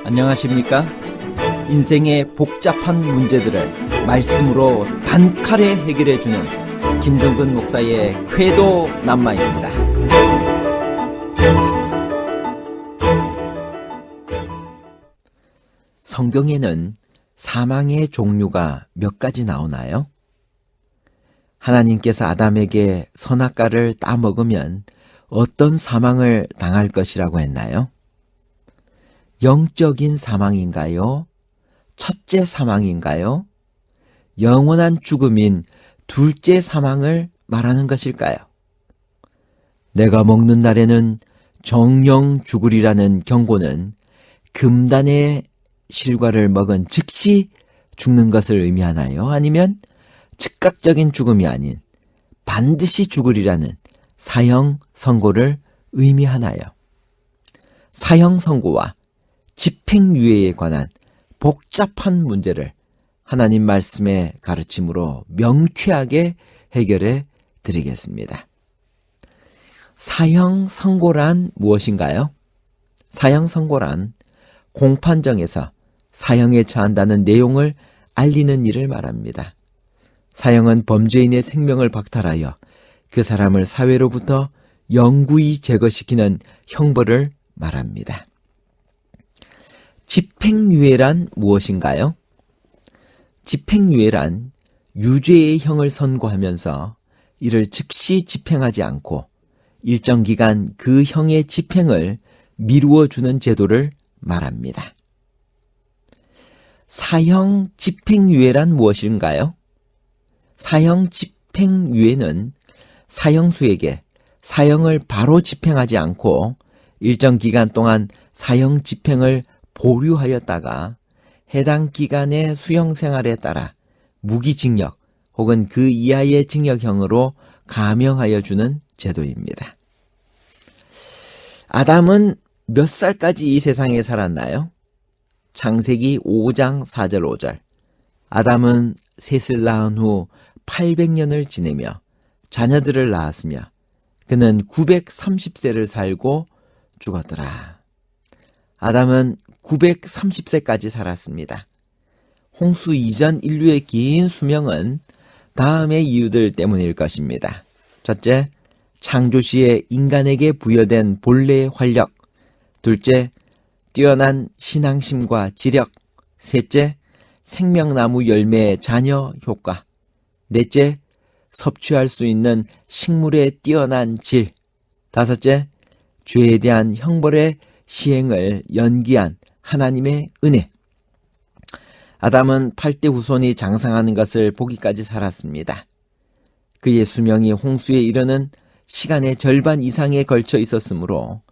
안녕하십니까? 인생의 복잡한 문제들을 말씀으로 단칼에 해결해주는 김종근 목사의 쾌도 남마입니다. 성경에는 사망의 종류가 몇 가지 나오나요? 하나님께서 아담에게 선악과를 따먹으면 어떤 사망을 당할 것이라고 했나요? 영적인 사망인가요? 첫째 사망인가요? 영원한 죽음인 둘째 사망을 말하는 것일까요? 내가 먹는 날에는 정령 죽으리라는 경고는 금단의 실과를 먹은 즉시 죽는 것을 의미하나요? 아니면 즉각적인 죽음이 아닌 반드시 죽으리라는 사형 선고를 의미하나요? 사형 선고와 집행유예에 관한 복잡한 문제를 하나님 말씀의 가르침으로 명쾌하게 해결해 드리겠습니다. 사형 선고란 무엇인가요? 사형 선고란 공판정에서 사형에 처한다는 내용을 알리는 일을 말합니다. 사형은 범죄인의 생명을 박탈하여 그 사람을 사회로부터 영구히 제거시키는 형벌을 말합니다. 집행유예란 무엇인가요? 집행유예란 유죄의 형을 선고하면서 이를 즉시 집행하지 않고 일정 기간 그 형의 집행을 미루어 주는 제도를 말합니다. 사형 집행유예란 무엇인가요? 사형 집행유예는 사형수에게 사형을 바로 집행하지 않고 일정 기간 동안 사형 집행을 보류하였다가 해당 기간의 수용 생활에 따라 무기징역 혹은 그 이하의 징역형으로 감형하여 주는 제도입니다. 아담은 몇 살까지 이 세상에 살았나요? 창세기 5장 4절 5절. 아담은 셋을 낳은 후 800년을 지내며 자녀들을 낳았으며 그는 930세를 살고 죽었더라. 아담은 930세까지 살았습니다. 홍수 이전 인류의 긴 수명은 다음의 이유들 때문일 것입니다. 첫째, 창조시에 인간에게 부여된 본래의 활력. 둘째, 뛰어난 신앙심과 지력. 셋째, 생명나무 열매의 자녀 효과. 넷째, 섭취할 수 있는 식물의 뛰어난 질. 다섯째, 죄에 대한 형벌의 시행을 연기한 하나님의 은혜. 아담은 8대 후손이 장성하는 것을 보기까지 살았습니다. 그의 수명이 홍수에 이르는 시간의 절반 이상에 걸쳐 있었으므로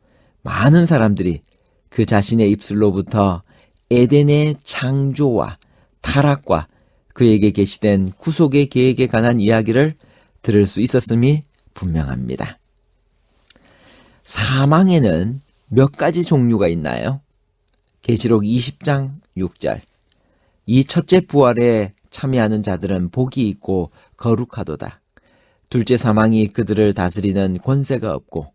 많은 사람들이 그 자신의 입술로부터 에덴의 창조와 타락과 그에게 계시된 구속의 계획에 관한 이야기를 들을 수 있었음이 분명합니다. 사망에는 몇 가지 종류가 있나요? 계시록 20장 6절. 이 첫째 부활에 참여하는 자들은 복이 있고 거룩하도다. 둘째 사망이 그들을 다스리는 권세가 없고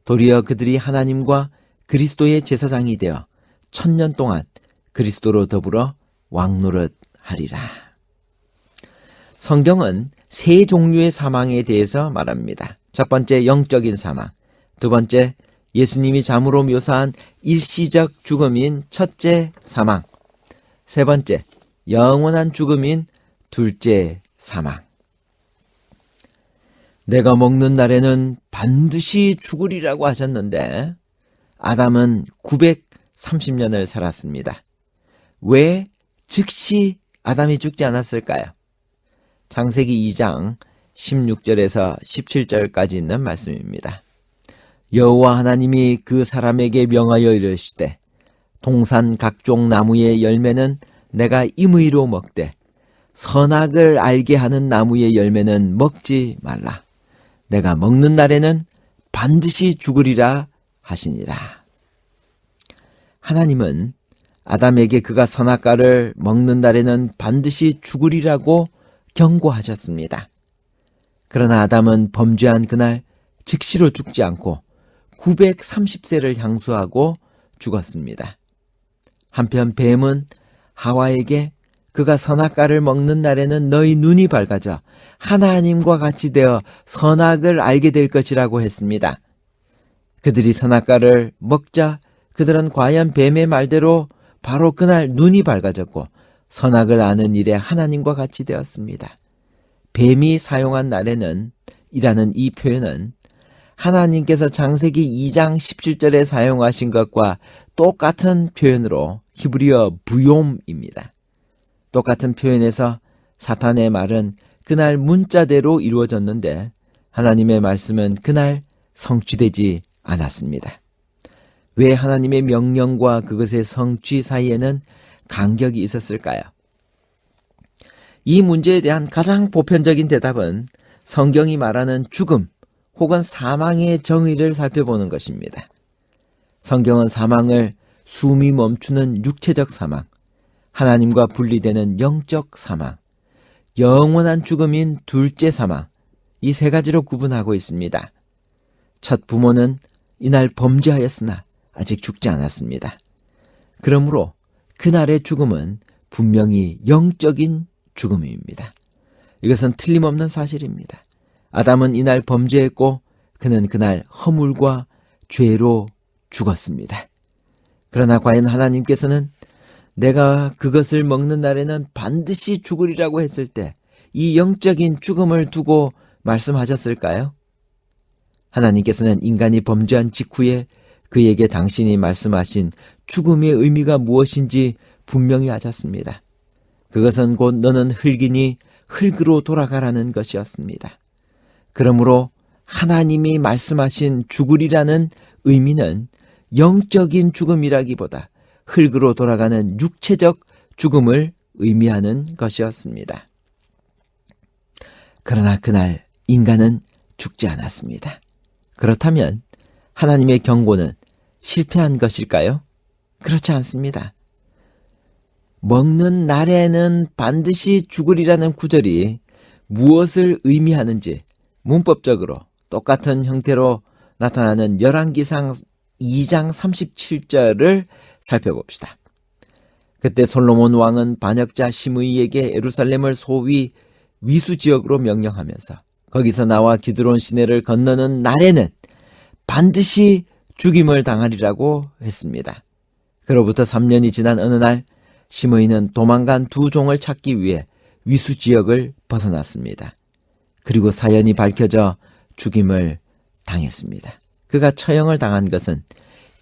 도리어 그들이 하나님과 그리스도의 제사장이 되어 1000년 동안 그리스도로 더불어 왕노릇하리라. 성경은 세 종류의 사망에 대해서 말합니다. 첫 번째, 영적인 사망. 두 번째, 예수님이 잠으로 묘사한 일시적 죽음인 첫째 사망. 세 번째, 영원한 죽음인 둘째 사망. 내가 먹는 날에는 반드시 죽으리라고 하셨는데 아담은 930년을 살았습니다. 왜 즉시 아담이 죽지 않았을까요? 창세기 2장 16절에서 17절까지 있는 말씀입니다. 여호와 하나님이 그 사람에게 명하여 이르시되 동산 각종 나무의 열매는 내가 임의로 먹되 선악을 알게 하는 나무의 열매는 먹지 말라. 내가 먹는 날에는 반드시 죽으리라 하시니라. 하나님은 아담에게 그가 선악과를 먹는 날에는 반드시 죽으리라고 경고하셨습니다. 그러나 아담은 범죄한 그날 즉시로 죽지 않고 930세를 향수하고 죽었습니다. 한편 뱀은 하와에게 그가 선악과를 먹는 날에는 너희 눈이 밝아져 하나님과 같이 되어 선악을 알게 될 것이라고 했습니다. 그들이 선악과를 먹자 그들은 과연 뱀의 말대로 바로 그날 눈이 밝아졌고 선악을 아는 일에 하나님과 같이 되었습니다. 뱀이 사용한 날에는 이라는 이 표현은 하나님께서 창세기 2장 17절에 사용하신 것과 똑같은 표현으로 히브리어 부욤입니다. 똑같은 표현에서 사탄의 말은 그날 문자대로 이루어졌는데 하나님의 말씀은 그날 성취되지 않았습니다. 왜 하나님의 명령과 그것의 성취 사이에는 간격이 있었을까요? 이 문제에 대한 가장 보편적인 대답은 성경이 말하는 죽음 혹은 사망의 정의를 살펴보는 것입니다. 성경은 사망을 숨이 멈추는 육체적 사망, 하나님과 분리되는 영적 사망, 영원한 죽음인 둘째 사망, 이 세 가지로 구분하고 있습니다. 첫 부모는 이날 범죄하였으나 아직 죽지 않았습니다. 그러므로 그날의 죽음은 분명히 영적인 죽음입니다. 이것은 틀림없는 사실입니다. 아담은 이날 범죄했고 그는 그날 허물과 죄로 죽었습니다. 그러나 과연 하나님께서는 내가 그것을 먹는 날에는 반드시 죽으리라고 했을 때 이 영적인 죽음을 두고 말씀하셨을까요? 하나님께서는 인간이 범죄한 직후에 그에게 당신이 말씀하신 죽음의 의미가 무엇인지 분명히 하셨습니다. 그것은 곧 너는 흙이니 흙으로 돌아가라는 것이었습니다. 그러므로 하나님이 말씀하신 죽으리라는 의미는 영적인 죽음이라기보다 흙으로 돌아가는 육체적 죽음을 의미하는 것이었습니다. 그러나 그날 인간은 죽지 않았습니다. 그렇다면 하나님의 경고는 실패한 것일까요? 그렇지 않습니다. 먹는 날에는 반드시 죽으리라는 구절이 무엇을 의미하는지 문법적으로 똑같은 형태로 나타나는 열왕기상 2장 37절을 살펴봅시다. 그때 솔로몬 왕은 반역자 시므이에게 예루살렘을 소위 위수지역으로 명령하면서 거기서 나와 기드론 시내를 건너는 날에는 반드시 죽임을 당하리라고 했습니다. 그로부터 3년이 지난 어느 날 시므이는 도망간 두 종을 찾기 위해 위수지역을 벗어났습니다. 그리고 사연이 밝혀져 죽임을 당했습니다. 그가 처형을 당한 것은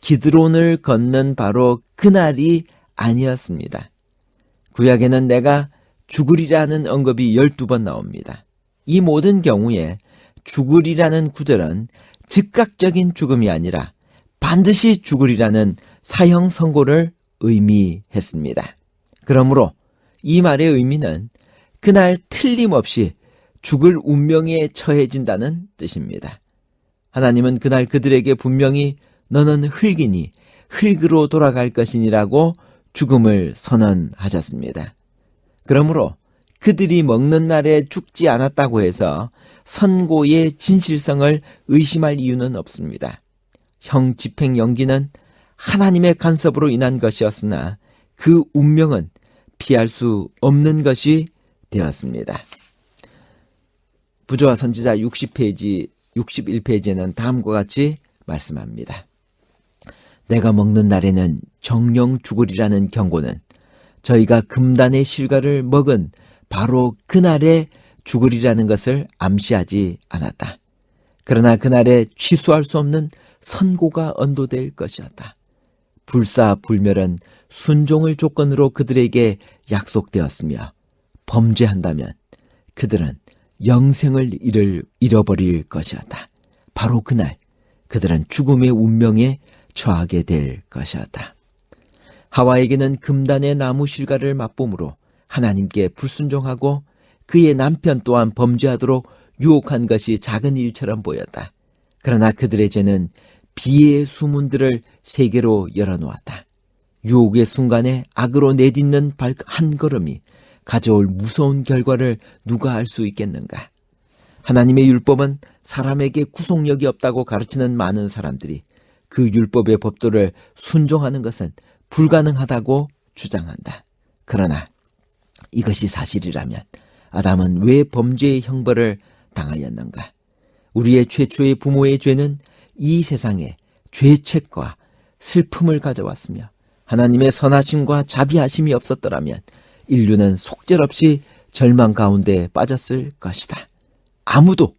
기드론을 걷는 바로 그날이 아니었습니다. 구약에는 내가 죽으리라는 언급이 12번 나옵니다. 이 모든 경우에 죽으리라는 구절은 즉각적인 죽음이 아니라 반드시 죽으리라는 사형 선고를 의미했습니다. 그러므로 이 말의 의미는 그날 틀림없이 죽을 운명에 처해진다는 뜻입니다. 하나님은 그날 그들에게 분명히 너는 흙이니 흙으로 돌아갈 것이니라고 죽음을 선언하셨습니다. 그러므로 그들이 먹는 날에 죽지 않았다고 해서 선고의 진실성을 의심할 이유는 없습니다. 형 집행 연기는 하나님의 간섭으로 인한 것이었으나 그 운명은 피할 수 없는 것이 되었습니다. 부조와 선지자 60페이지, 61페이지에는 다음과 같이 말씀합니다. 내가 먹는 날에는 정령 죽으리라는 경고는 저희가 금단의 실과를 먹은 바로 그날에 죽으리라는 것을 암시하지 않았다. 그러나 그날에 취소할 수 없는 선고가 언도될 것이었다. 불사불멸은 순종을 조건으로 그들에게 약속되었으며 범죄한다면 그들은 영생을 잃어버릴 것이었다. 바로 그날 그들은 죽음의 운명에 처하게 될 것이었다. 하와에게는 금단의 나무 실과를 맛봄으로 하나님께 불순종하고 그의 남편 또한 범죄하도록 유혹한 것이 작은 일처럼 보였다. 그러나 그들의 죄는 비의 수문들을 세계로 열어놓았다. 유혹의 순간에 악으로 내딛는 한 걸음이 가져올 무서운 결과를 누가 알 수 있겠는가? 하나님의 율법은 사람에게 구속력이 없다고 가르치는 많은 사람들이 그 율법의 법도를 순종하는 것은 불가능하다고 주장한다. 그러나 이것이 사실이라면 아담은 왜 범죄의 형벌을 당하였는가? 우리의 최초의 부모의 죄는 이 세상에 죄책과 슬픔을 가져왔으며 하나님의 선하심과 자비하심이 없었더라면 인류는 속절없이 절망 가운데 빠졌을 것이다. 아무도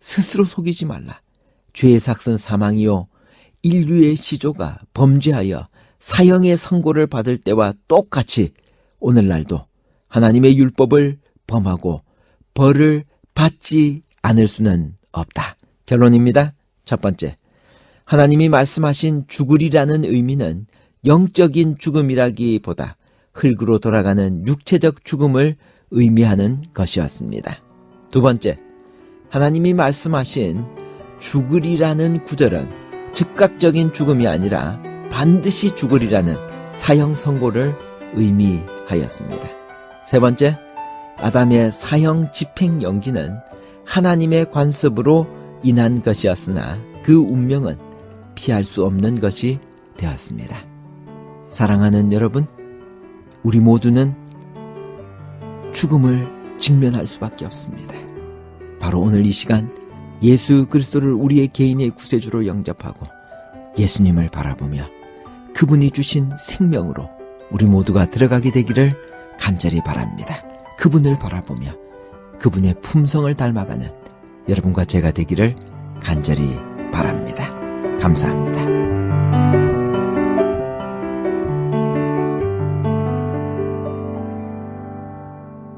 스스로 속이지 말라. 죄의 삭은 사망이요 인류의 시조가 범죄하여 사형의 선고를 받을 때와 똑같이 오늘날도 하나님의 율법을 범하고 벌을 받지 않을 수는 없다. 결론입니다. 첫 번째, 하나님이 말씀하신 죽으리라는 의미는 영적인 죽음이라기보다 흙으로 돌아가는 육체적 죽음을 의미하는 것이었습니다. 두 번째, 하나님이 말씀하신 죽으리라는 구절은 즉각적인 죽음이 아니라 반드시 죽으리라는 사형 선고를 의미하였습니다. 세 번째, 아담의 사형 집행 연기는 하나님의 관습으로 인한 것이었으나 그 운명은 피할 수 없는 것이 되었습니다. 사랑하는 여러분, 우리 모두는 죽음을 직면할 수밖에 없습니다. 바로 오늘 이 시간 예수 그리스도를 우리의 개인의 구세주로 영접하고 예수님을 바라보며 그분이 주신 생명으로 우리 모두가 들어가게 되기를 간절히 바랍니다. 그분을 바라보며 그분의 품성을 닮아가는 여러분과 제가 되기를 간절히 바랍니다. 감사합니다.